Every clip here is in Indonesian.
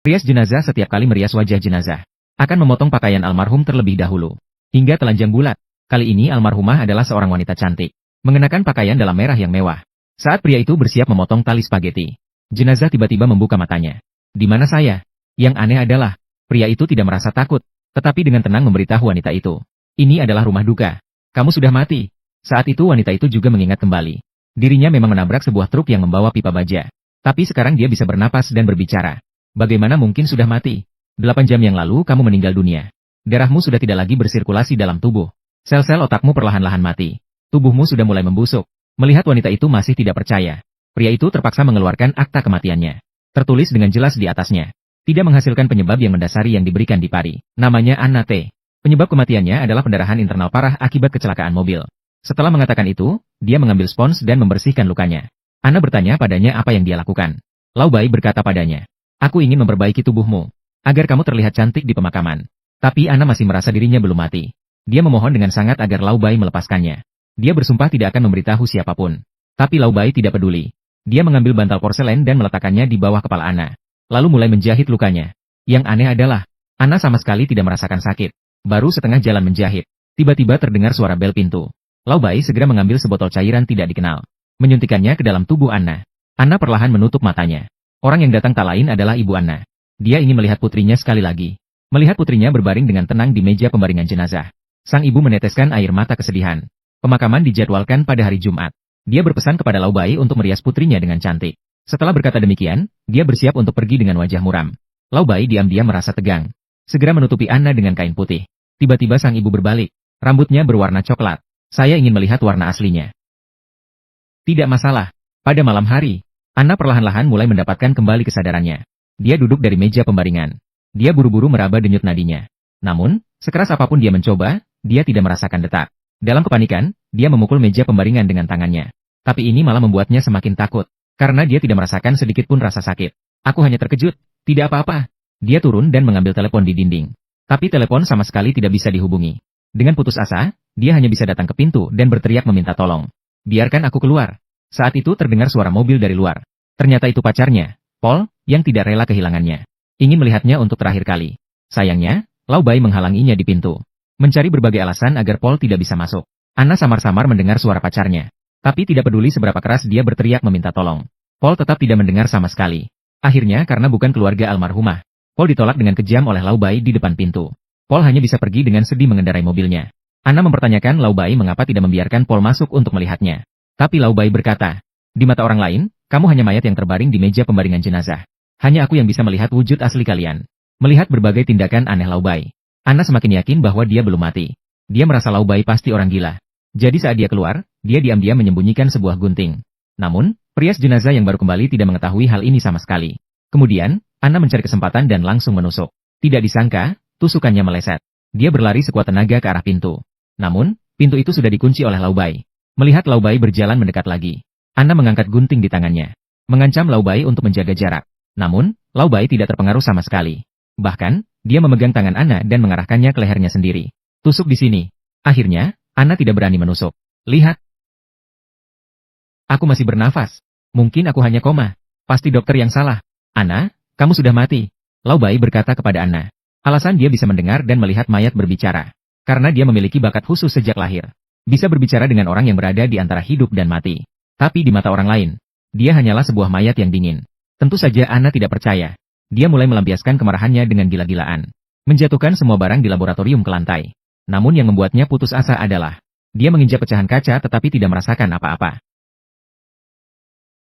Rias jenazah setiap kali merias wajah jenazah. Akan memotong pakaian almarhum terlebih dahulu. Hingga telanjang bulat. Kali ini almarhumah adalah seorang wanita cantik. Mengenakan pakaian dalam merah yang mewah. Saat pria itu bersiap memotong tali spaghetti, jenazah tiba-tiba membuka matanya. Di mana saya? Yang aneh adalah, pria itu tidak merasa takut, tetapi dengan tenang memberitahu wanita itu. Ini adalah rumah duka. Kamu sudah mati. Saat itu wanita itu juga mengingat kembali. Dirinya memang menabrak sebuah truk yang membawa pipa baja. Tapi sekarang dia bisa bernapas dan berbicara. Bagaimana mungkin sudah mati? 8 jam yang lalu kamu meninggal dunia. Darahmu sudah tidak lagi bersirkulasi dalam tubuh. Sel-sel otakmu perlahan-lahan mati. Tubuhmu sudah mulai membusuk. Melihat wanita itu masih tidak percaya. Pria itu terpaksa mengeluarkan akta kematiannya. Tertulis dengan jelas di atasnya. Tidak menghasilkan penyebab yang mendasari yang diberikan di Pari. Namanya Anna T. Penyebab kematiannya adalah pendarahan internal parah akibat kecelakaan mobil. Setelah mengatakan itu, dia mengambil spons dan membersihkan lukanya. Anna bertanya padanya apa yang dia lakukan. Lau Bai berkata padanya. Aku ingin memperbaiki tubuhmu, agar kamu terlihat cantik di pemakaman. Tapi Anna masih merasa dirinya belum mati. Dia memohon dengan sangat agar Lau Bai melepaskannya. Dia bersumpah tidak akan memberitahu siapapun. Tapi Lau Bai tidak peduli. Dia mengambil bantal porselen dan meletakkannya di bawah kepala Anna. Lalu mulai menjahit lukanya. Yang aneh adalah, Anna sama sekali tidak merasakan sakit. Baru setengah jalan menjahit. Tiba-tiba terdengar suara bel pintu. Lau Bai segera mengambil sebotol cairan tidak dikenal. Menyuntikkannya ke dalam tubuh Anna. Anna perlahan menutup matanya. Orang yang datang tak lain adalah ibu Anna. Dia ingin melihat putrinya sekali lagi. Melihat putrinya berbaring dengan tenang di meja pembaringan jenazah. Sang ibu meneteskan air mata kesedihan. Pemakaman dijadwalkan pada hari Jumat. Dia berpesan kepada Lau Bai untuk merias putrinya dengan cantik. Setelah berkata demikian, dia bersiap untuk pergi dengan wajah muram. Lau Bai diam-diam merasa tegang. Segera menutupi Anna dengan kain putih. Tiba-tiba sang ibu berbalik. Rambutnya berwarna coklat. Saya ingin melihat warna aslinya. Tidak masalah. Pada malam hari, Anna perlahan-lahan mulai mendapatkan kembali kesadarannya. Dia duduk dari meja pembaringan. Dia buru-buru meraba denyut nadinya. Namun, sekeras apapun dia mencoba, dia tidak merasakan detak. Dalam kepanikan, dia memukul meja pembaringan dengan tangannya. Tapi ini malah membuatnya semakin takut. Karena dia tidak merasakan sedikit pun rasa sakit. Aku hanya terkejut. Tidak apa-apa. Dia turun dan mengambil telepon di dinding. Tapi telepon sama sekali tidak bisa dihubungi. Dengan putus asa, dia hanya bisa datang ke pintu dan berteriak meminta tolong. Biarkan aku keluar. Saat itu terdengar suara mobil dari luar. Ternyata itu pacarnya, Paul, yang tidak rela kehilangannya. Ingin melihatnya untuk terakhir kali. Sayangnya, Lau Bai menghalanginya di pintu. Mencari berbagai alasan agar Paul tidak bisa masuk. Anna samar-samar mendengar suara pacarnya. Tapi tidak peduli seberapa keras dia berteriak meminta tolong. Paul tetap tidak mendengar sama sekali. Akhirnya karena bukan keluarga almarhumah, Paul ditolak dengan kejam oleh Lau Bai di depan pintu. Paul hanya bisa pergi dengan sedih mengendarai mobilnya. Anna mempertanyakan Lau Bai mengapa tidak membiarkan Paul masuk untuk melihatnya. Tapi Lau Bai berkata, di mata orang lain, kamu hanya mayat yang terbaring di meja pembaringan jenazah. Hanya aku yang bisa melihat wujud asli kalian. Melihat berbagai tindakan aneh Lau Bai, Anna semakin yakin bahwa dia belum mati. Dia merasa Lau Bai pasti orang gila. Jadi saat dia keluar, dia diam-diam menyembunyikan sebuah gunting. Namun, perias jenazah yang baru kembali tidak mengetahui hal ini sama sekali. Kemudian, Anna mencari kesempatan dan langsung menusuk. Tidak disangka, tusukannya meleset. Dia berlari sekuat tenaga ke arah pintu. Namun, pintu itu sudah dikunci oleh Lau Bai. Melihat Lau Bai berjalan mendekat lagi, Anna mengangkat gunting di tangannya. Mengancam Lau Bai untuk menjaga jarak. Namun, Lau Bai tidak terpengaruh sama sekali. Bahkan, dia memegang tangan Anna dan mengarahkannya ke lehernya sendiri. Tusuk di sini. Akhirnya, Anna tidak berani menusuk. Lihat. Aku masih bernafas. Mungkin aku hanya koma. Pasti dokter yang salah. Anna, kamu sudah mati. Lau Bai berkata kepada Anna. Alasan dia bisa mendengar dan melihat mayat berbicara. Karena dia memiliki bakat khusus sejak lahir. Bisa berbicara dengan orang yang berada di antara hidup dan mati. Tapi di mata orang lain, dia hanyalah sebuah mayat yang dingin. Tentu saja Anna tidak percaya. Dia mulai melampiaskan kemarahannya dengan gila-gilaan. Menjatuhkan semua barang di laboratorium ke lantai. Namun yang membuatnya putus asa adalah, dia menginjak pecahan kaca tetapi tidak merasakan apa-apa.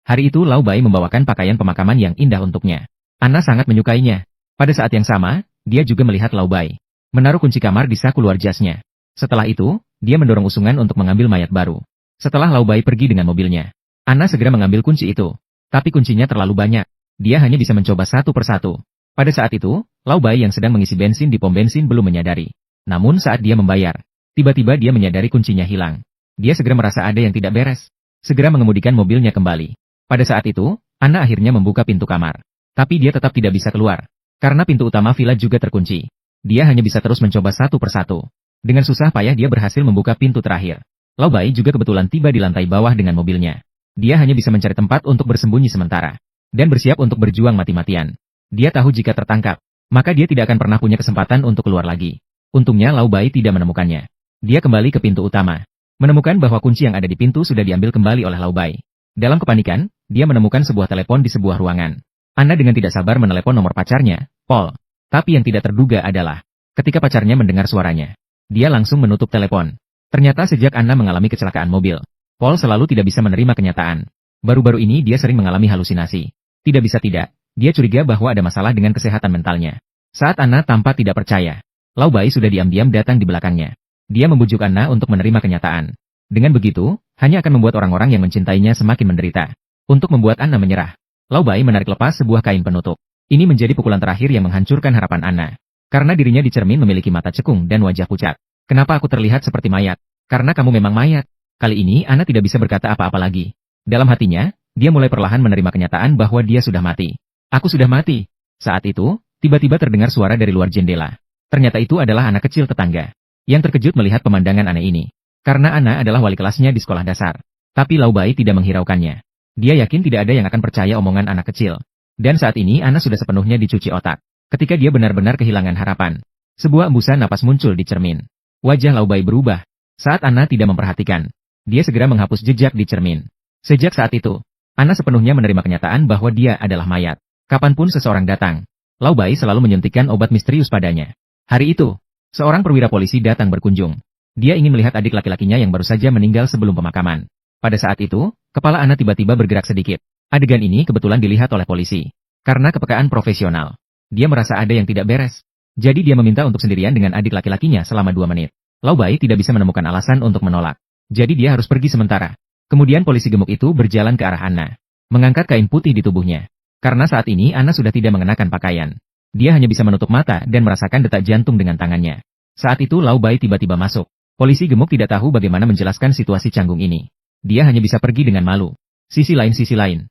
Hari itu Lau Bai membawakan pakaian pemakaman yang indah untuknya. Anna sangat menyukainya. Pada saat yang sama, dia juga melihat Lau Bai menaruh kunci kamar di saku luar jasnya. Setelah itu, dia mendorong usungan untuk mengambil mayat baru. Setelah Lau Bai pergi dengan mobilnya, Anna segera mengambil kunci itu. Tapi kuncinya terlalu banyak. Dia hanya bisa mencoba satu persatu. Pada saat itu, Lau Bai yang sedang mengisi bensin di pom bensin belum menyadari. Namun saat dia membayar, tiba-tiba dia menyadari kuncinya hilang. Dia segera merasa ada yang tidak beres. Segera mengemudikan mobilnya kembali. Pada saat itu, Anna akhirnya membuka pintu kamar. Tapi dia tetap tidak bisa keluar. Karena pintu utama villa juga terkunci. Dia hanya bisa terus mencoba satu persatu. Dengan susah payah dia berhasil membuka pintu terakhir. Lau Bai juga kebetulan tiba di lantai bawah dengan mobilnya. Dia hanya bisa mencari tempat untuk bersembunyi sementara. Dan bersiap untuk berjuang mati-matian. Dia tahu jika tertangkap, maka dia tidak akan pernah punya kesempatan untuk keluar lagi. Untungnya Lau Bai tidak menemukannya. Dia kembali ke pintu utama. Menemukan bahwa kunci yang ada di pintu sudah diambil kembali oleh Lau Bai. Dalam kepanikan, dia menemukan sebuah telepon di sebuah ruangan. Anna dengan tidak sabar menelepon nomor pacarnya, Paul. Tapi yang tidak terduga adalah, ketika pacarnya mendengar suaranya, dia langsung menutup telepon. Ternyata sejak Anna mengalami kecelakaan mobil, Paul selalu tidak bisa menerima kenyataan. Baru-baru ini dia sering mengalami halusinasi. Tidak bisa tidak, dia curiga bahwa ada masalah dengan kesehatan mentalnya. Saat Anna tampak tidak percaya, Lau Bai sudah diam-diam datang di belakangnya. Dia membujuk Anna untuk menerima kenyataan. Dengan begitu, hanya akan membuat orang-orang yang mencintainya semakin menderita. Untuk membuat Anna menyerah, Lau Bai menarik lepas sebuah kain penutup. Ini menjadi pukulan terakhir yang menghancurkan harapan Anna. Karena dirinya di cermin memiliki mata cekung dan wajah pucat. Kenapa aku terlihat seperti mayat? Karena kamu memang mayat. Kali ini Anna tidak bisa berkata apa-apa lagi. Dalam hatinya, dia mulai perlahan menerima kenyataan bahwa dia sudah mati. Aku sudah mati. Saat itu, tiba-tiba terdengar suara dari luar jendela. Ternyata itu adalah anak kecil tetangga. Yang terkejut melihat pemandangan aneh ini. Karena Anna adalah wali kelasnya di sekolah dasar. Tapi Lau Bai tidak menghiraukannya. Dia yakin tidak ada yang akan percaya omongan anak kecil. Dan saat ini Anna sudah sepenuhnya dicuci otak. Ketika dia benar-benar kehilangan harapan. Sebuah embusan napas muncul di cermin. Wajah Lau Bai berubah. Saat Anna tidak memperhatikan, dia segera menghapus jejak di cermin. Sejak saat itu, Anna sepenuhnya menerima kenyataan bahwa dia adalah mayat. Kapanpun seseorang datang, Lau Bai selalu menyuntikkan obat misterius padanya. Hari itu, seorang perwira polisi datang berkunjung. Dia ingin melihat adik laki-lakinya yang baru saja meninggal sebelum pemakaman. Pada saat itu, kepala Anna tiba-tiba bergerak sedikit. Adegan ini kebetulan dilihat oleh polisi. Karena kepekaan profesional, dia merasa ada yang tidak beres. Jadi dia meminta untuk sendirian dengan adik laki-lakinya selama 2 menit. Lau Bai tidak bisa menemukan alasan untuk menolak. Jadi dia harus pergi sementara. Kemudian polisi gemuk itu berjalan ke arah Anna. Mengangkat kain putih di tubuhnya. Karena saat ini Anna sudah tidak mengenakan pakaian. Dia hanya bisa menutup mata dan merasakan detak jantung dengan tangannya. Saat itu Lau Bai tiba-tiba masuk. Polisi gemuk tidak tahu bagaimana menjelaskan situasi canggung ini. Dia hanya bisa pergi dengan malu. Sisi lain.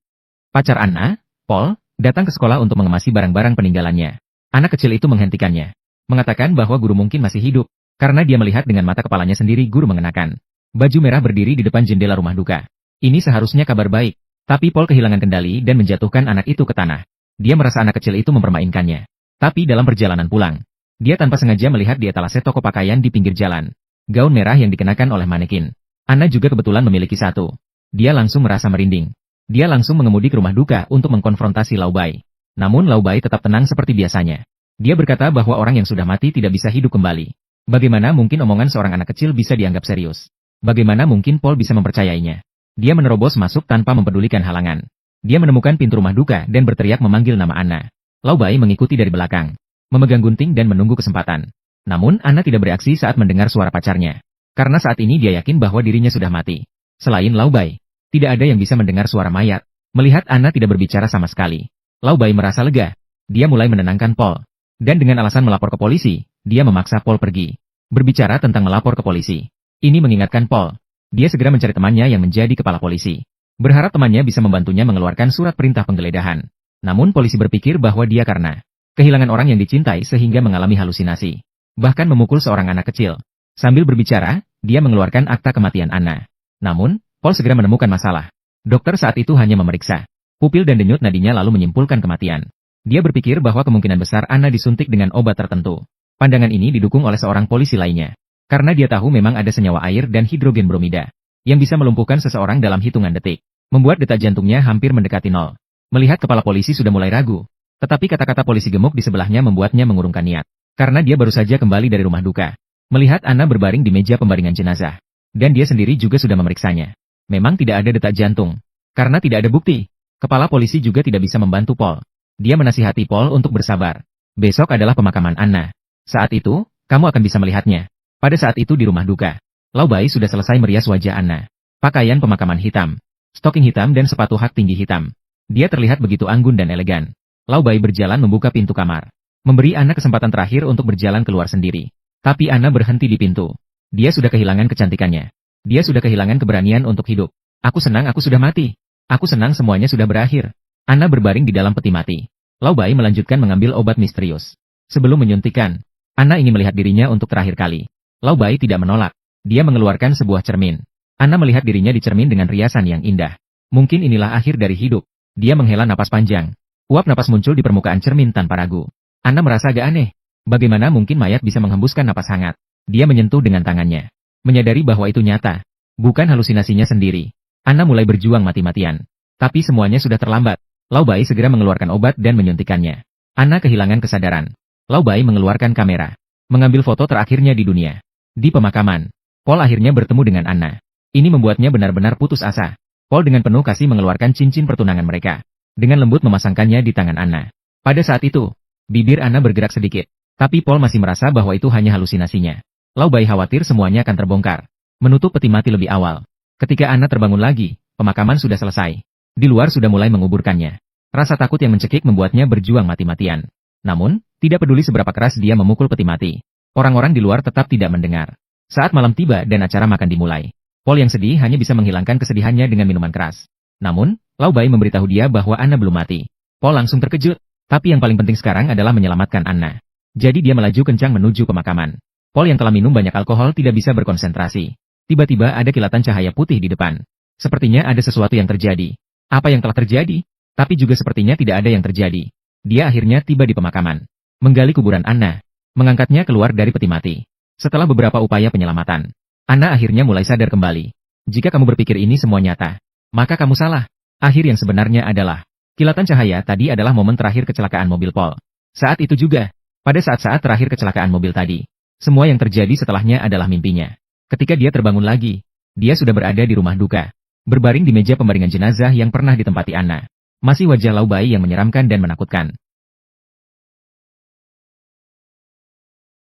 Pacar Anna, Paul, datang ke sekolah untuk mengemasi barang-barang peninggalannya. Anak kecil itu menghentikannya. Mengatakan bahwa guru mungkin masih hidup. Karena dia melihat dengan mata kepalanya sendiri guru mengenakan baju merah berdiri di depan jendela rumah duka. Ini seharusnya kabar baik. Tapi Paul kehilangan kendali dan menjatuhkan anak itu ke tanah. Dia merasa anak kecil itu mempermainkannya. Tapi dalam perjalanan pulang, dia tanpa sengaja melihat di etalase toko pakaian di pinggir jalan gaun merah yang dikenakan oleh manekin. Anna juga kebetulan memiliki satu. Dia langsung merasa merinding. Dia langsung mengemudi ke rumah duka untuk mengkonfrontasi Lau Bai. Namun Lau Bai tetap tenang seperti biasanya. Dia berkata bahwa orang yang sudah mati tidak bisa hidup kembali. Bagaimana mungkin omongan seorang anak kecil bisa dianggap serius? Bagaimana mungkin Paul bisa mempercayainya? Dia menerobos masuk tanpa mempedulikan halangan. Dia menemukan pintu rumah duka dan berteriak memanggil nama Anna. Lau Bai mengikuti dari belakang, memegang gunting dan menunggu kesempatan. Namun Anna tidak bereaksi saat mendengar suara pacarnya. Karena saat ini dia yakin bahwa dirinya sudah mati. Selain Lau Bai, tidak ada yang bisa mendengar suara mayat. Melihat Anna tidak berbicara sama sekali, Lau Bai merasa lega. Dia mulai menenangkan Paul. Dan dengan alasan melapor ke polisi, dia memaksa Paul pergi. Berbicara tentang melapor ke polisi. Ini mengingatkan Paul. Dia segera mencari temannya yang menjadi kepala polisi. Berharap temannya bisa membantunya mengeluarkan surat perintah penggeledahan. Namun polisi berpikir bahwa dia karena kehilangan orang yang dicintai sehingga mengalami halusinasi. Bahkan memukul seorang anak kecil. Sambil berbicara, dia mengeluarkan akta kematian Anna. Namun, Paul segera menemukan masalah. Dokter saat itu hanya memeriksa pupil dan denyut nadinya lalu menyimpulkan kematian. Dia berpikir bahwa kemungkinan besar Anna disuntik dengan obat tertentu. Pandangan ini didukung oleh seorang polisi lainnya. Karena dia tahu memang ada senyawa air dan hidrogen bromida yang bisa melumpuhkan seseorang dalam hitungan detik. Membuat detak jantungnya hampir mendekati nol. Melihat kepala polisi sudah mulai ragu. Tetapi kata-kata polisi gemuk di sebelahnya membuatnya mengurungkan niat. Karena dia baru saja kembali dari rumah duka. Melihat Anna berbaring di meja pembaringan jenazah. Dan dia sendiri juga sudah memeriksanya. Memang tidak ada detak jantung. Karena tidak ada bukti. Kepala polisi juga tidak bisa membantu Paul. Dia menasihati Paul untuk bersabar. Besok adalah pemakaman Anna. Saat itu, kamu akan bisa melihatnya. Pada saat itu di rumah duka, Lau Bai sudah selesai merias wajah Anna. Pakaian pemakaman hitam, stoking hitam dan sepatu hak tinggi hitam. Dia terlihat begitu anggun dan elegan. Lau Bai berjalan membuka pintu kamar. Memberi Anna kesempatan terakhir untuk berjalan keluar sendiri. Tapi Anna berhenti di pintu. Dia sudah kehilangan kecantikannya. Dia sudah kehilangan keberanian untuk hidup. Aku senang aku sudah mati. Aku senang semuanya sudah berakhir. Anna berbaring di dalam peti mati. Lau Bai melanjutkan mengambil obat misterius. Sebelum menyuntikkan, Anna ingin melihat dirinya untuk terakhir kali. Lau Bai tidak menolak. Dia mengeluarkan sebuah cermin. Anna melihat dirinya di cermin dengan riasan yang indah. Mungkin inilah akhir dari hidup. Dia menghela napas panjang. Uap napas muncul di permukaan cermin tanpa ragu. Anna merasa agak aneh. Bagaimana mungkin mayat bisa menghembuskan napas hangat? Dia menyentuh dengan tangannya. Menyadari bahwa itu nyata. Bukan halusinasinya sendiri. Anna mulai berjuang mati-matian. Tapi semuanya sudah terlambat. Lau Bai segera mengeluarkan obat dan menyuntikkannya. Anna kehilangan kesadaran. Lau Bai mengeluarkan kamera. Mengambil foto terakhirnya di dunia. Di pemakaman. Paul akhirnya bertemu dengan Anna. Ini membuatnya benar-benar putus asa. Paul dengan penuh kasih mengeluarkan cincin pertunangan mereka. Dengan lembut memasangkannya di tangan Anna. Pada saat itu, bibir Anna bergerak sedikit. Tapi Paul masih merasa bahwa itu hanya halusinasinya. Lau Bai khawatir semuanya akan terbongkar. Menutup peti mati lebih awal. Ketika Anna terbangun lagi, pemakaman sudah selesai. Di luar sudah mulai menguburkannya. Rasa takut yang mencekik membuatnya berjuang mati-matian. Namun, tidak peduli seberapa keras dia memukul peti mati. Orang-orang di luar tetap tidak mendengar. Saat malam tiba dan acara makan dimulai. Paul yang sedih hanya bisa menghilangkan kesedihannya dengan minuman keras. Namun, Lau Bai memberitahu dia bahwa Anna belum mati. Paul langsung terkejut. Tapi yang paling penting sekarang adalah menyelamatkan Anna. Jadi dia melaju kencang menuju pemakaman. Paul yang telah minum banyak alkohol tidak bisa berkonsentrasi. Tiba-tiba ada kilatan cahaya putih di depan. Sepertinya ada sesuatu yang terjadi. Apa yang telah terjadi? Tapi juga sepertinya tidak ada yang terjadi. Dia akhirnya tiba di pemakaman. Menggali kuburan Anna. Mengangkatnya keluar dari peti mati. Setelah beberapa upaya penyelamatan, Anna akhirnya mulai sadar kembali. Jika kamu berpikir ini semua nyata, maka kamu salah. Akhir yang sebenarnya adalah, kilatan cahaya tadi adalah momen terakhir kecelakaan mobil Paul. Saat itu juga, pada saat-saat terakhir kecelakaan mobil tadi, semua yang terjadi setelahnya adalah mimpinya. Ketika dia terbangun lagi, dia sudah berada di rumah duka. Berbaring di meja pembaringan jenazah yang pernah ditempati Anna. Masih wajah Lau Bai yang menyeramkan dan menakutkan.